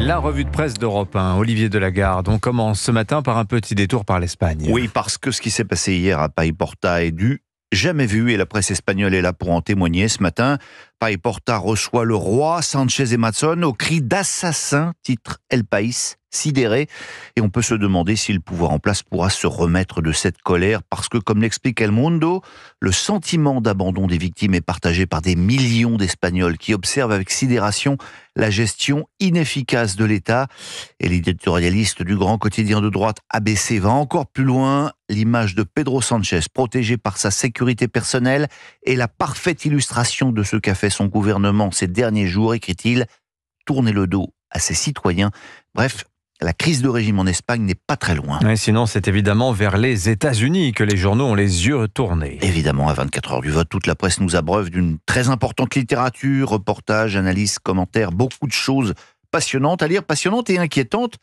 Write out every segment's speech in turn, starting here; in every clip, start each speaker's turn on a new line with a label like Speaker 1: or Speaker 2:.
Speaker 1: La revue de presse d'Europe 1, Olivier Delagarde. On commence ce matin par un petit détour par l'Espagne.
Speaker 2: Oui, parce que ce qui s'est passé hier à Paiporta est du jamais vu et la presse espagnole est là pour en témoigner. Ce matin, Paiporta reçoit le roi Sánchez et Mazón au cri d'assassin, titre El País, sidéré. Et on peut se demander si le pouvoir en place pourra se remettre de cette colère parce que, comme l'explique El Mundo, le sentiment d'abandon des victimes est partagé par des millions d'Espagnols qui observent avec sidération la gestion inefficace de l'État. Et l'éditorialiste du grand quotidien de droite ABC va encore plus loin. L'image de Pedro Sánchez, protégé par sa sécurité personnelle, est la parfaite illustration de ce qu'a fait son gouvernement ces derniers jours, écrit-il, tourner le dos à ses citoyens. Bref, la crise de régime en Espagne n'est pas très loin.
Speaker 1: Ouais, sinon, c'est évidemment vers les États-Unis que les journaux ont les yeux tournés.
Speaker 2: Évidemment, à 24 heures du vote, toute la presse nous abreuve d'une très importante littérature, reportages, analyses, commentaires, beaucoup de choses passionnantes à lire, passionnantes et inquiétantes,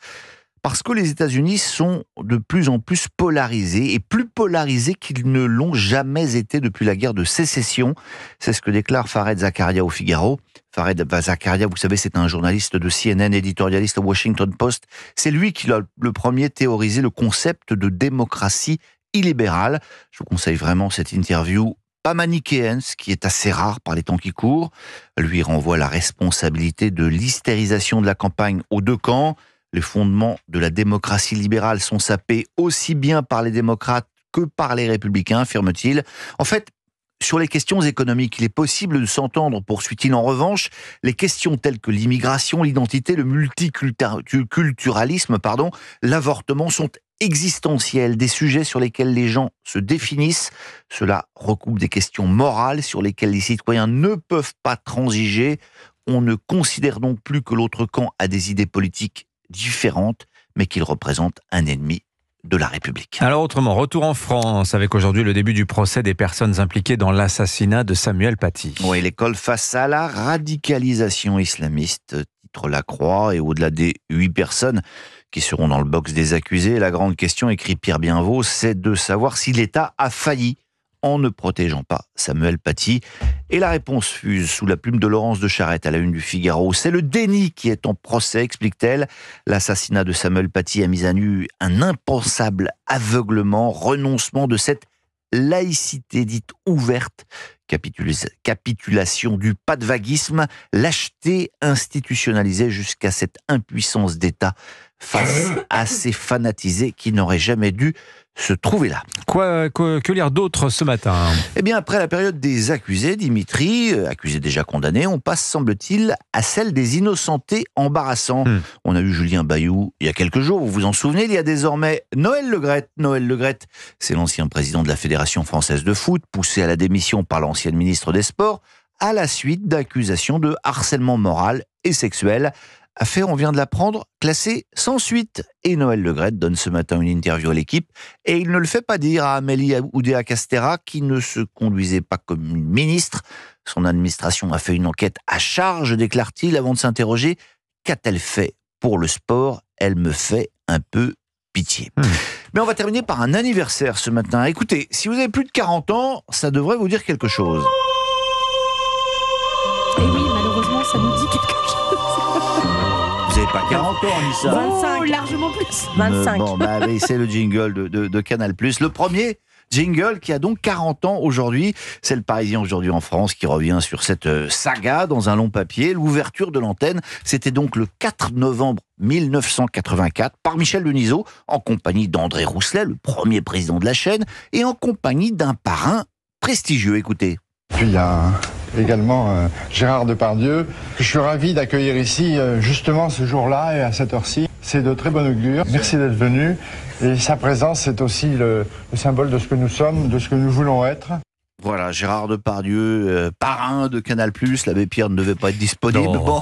Speaker 2: parce que les États-Unis sont de plus en plus polarisés, et plus polarisés qu'ils ne l'ont jamais été depuis la guerre de sécession. C'est ce que déclare Fareed Zakaria au Figaro. Fareed Zakaria, vous savez, c'est un journaliste de CNN, éditorialiste au Washington Post. C'est lui qui a le premier théorisé le concept de démocratie illibérale. Je vous conseille vraiment cette interview pas manichéenne, ce qui est assez rare par les temps qui courent. Lui renvoie la responsabilité de l'hystérisation de la campagne aux deux camps. Les fondements de la démocratie libérale sont sapés aussi bien par les démocrates que par les républicains, affirme-t-il. En fait, sur les questions économiques, il est possible de s'entendre, poursuit-il. En revanche, les questions telles que l'immigration, l'identité, le multiculturalisme, l'avortement sont existentiels, des sujets sur lesquels les gens se définissent. Cela recoupe des questions morales sur lesquelles les citoyens ne peuvent pas transiger. On ne considère donc plus que l'autre camp a des idées politiques différentes, mais qu'il représente un ennemi de la République.
Speaker 1: Alors autrement, retour en France avec aujourd'hui le début du procès des personnes impliquées dans l'assassinat de Samuel Paty.
Speaker 2: Oui, l'école face à la radicalisation islamiste, titre La Croix, et au-delà des 8 personnes qui seront dans le box des accusés, la grande question, écrit Pierre Bienvaux, c'est de savoir si l'État a failli en ne protégeant pas Samuel Paty. Et la réponse fuse sous la plume de Laurence de Charette à la une du Figaro. C'est le déni qui est en procès, explique-t-elle. L'assassinat de Samuel Paty a mis à nu un impensable aveuglement, renoncement de cette laïcité dite ouverte, capitulation du pas de vaguisme, lâcheté institutionnalisée jusqu'à cette impuissance d'État face à ces fanatisés qui n'auraient jamais dû se trouver là.
Speaker 1: Que lire d'autre ce matin ?
Speaker 2: Eh bien, après la période des accusés, Dimitri, accusé déjà condamné, on passe, semble-t-il, à celle des innocentés embarrassants. On a eu Julien Bayou il y a quelques jours, vous vous en souvenez, il y a désormais Noël Le Graët. Noël Le Graët, c'est l'ancien président de la Fédération française de foot, poussé à la démission par l'ancienne ministre des Sports, à la suite d'accusations de harcèlement moral et sexuel. Affaire, on vient de l'apprendre, classée sans suite. Et Noël Le Graët donne ce matin une interview à l'équipe. Et il ne le fait pas dire à Amélie Oudéa-Castéra, qui ne se conduisait pas comme une ministre. Son administration a fait une enquête à charge, déclare-t-il, avant de s'interroger. Qu'a-t-elle fait pour le sport ? Elle me fait un peu pitié. Mais on va terminer par un anniversaire ce matin. Écoutez, si vous avez plus de 40 ans, ça devrait vous dire quelque chose.
Speaker 3: Et oui, malheureusement, ça nous dit quelque chose.
Speaker 2: Vous n'avez pas 40 ans, Anissa.
Speaker 3: 25, largement plus. 25.
Speaker 2: Bon, oui, c'est le jingle de Canal+. Le premier jingle qui a donc 40 ans aujourd'hui. C'est le Parisien aujourd'hui en France qui revient sur cette saga dans un long papier. L'ouverture de l'antenne, c'était donc le 4 novembre 1984 par Michel Denisot, en compagnie d'André Rousselet, le premier président de la chaîne, et en compagnie d'un parrain prestigieux. Écoutez.
Speaker 4: Puis il y a également Gérard Depardieu, que je suis ravi d'accueillir ici justement ce jour-là et à cette heure-ci. C'est de très bon augure. Merci d'être venu. Et sa présence, c'est aussi le symbole de ce que nous sommes, de ce que nous voulons être.
Speaker 2: Voilà, Gérard Depardieu, parrain de Canal+. L'abbé Pierre ne devait pas être disponible.
Speaker 1: Non,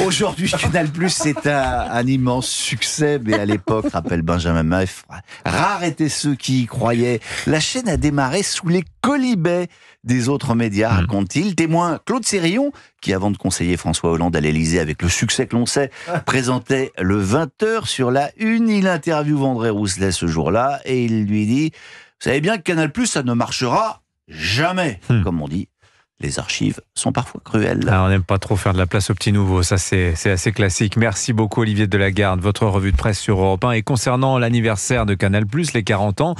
Speaker 2: Aujourd'hui, Canal+, c'est un immense succès, mais à l'époque, rappelle Benjamin Maif, rares étaient ceux qui y croyaient. La chaîne a démarré sous les colibets des autres médias, raconte-t-il. Témoin Claude Sérillon, qui avant de conseiller François Hollande à l'Élysée avec le succès que l'on sait, présentait le 20h sur la une. Il interviewe André Rousselet ce jour-là et il lui dit « Vous savez bien que Canal+, ça ne marchera jamais, comme on dit. les archives sont parfois cruelles.
Speaker 1: On n'aime pas trop faire de la place aux petits nouveaux, ça c'est assez classique. Merci beaucoup Olivier Delagarde, votre revue de presse sur Europe 1. Et concernant l'anniversaire de Canal+, les 40 ans,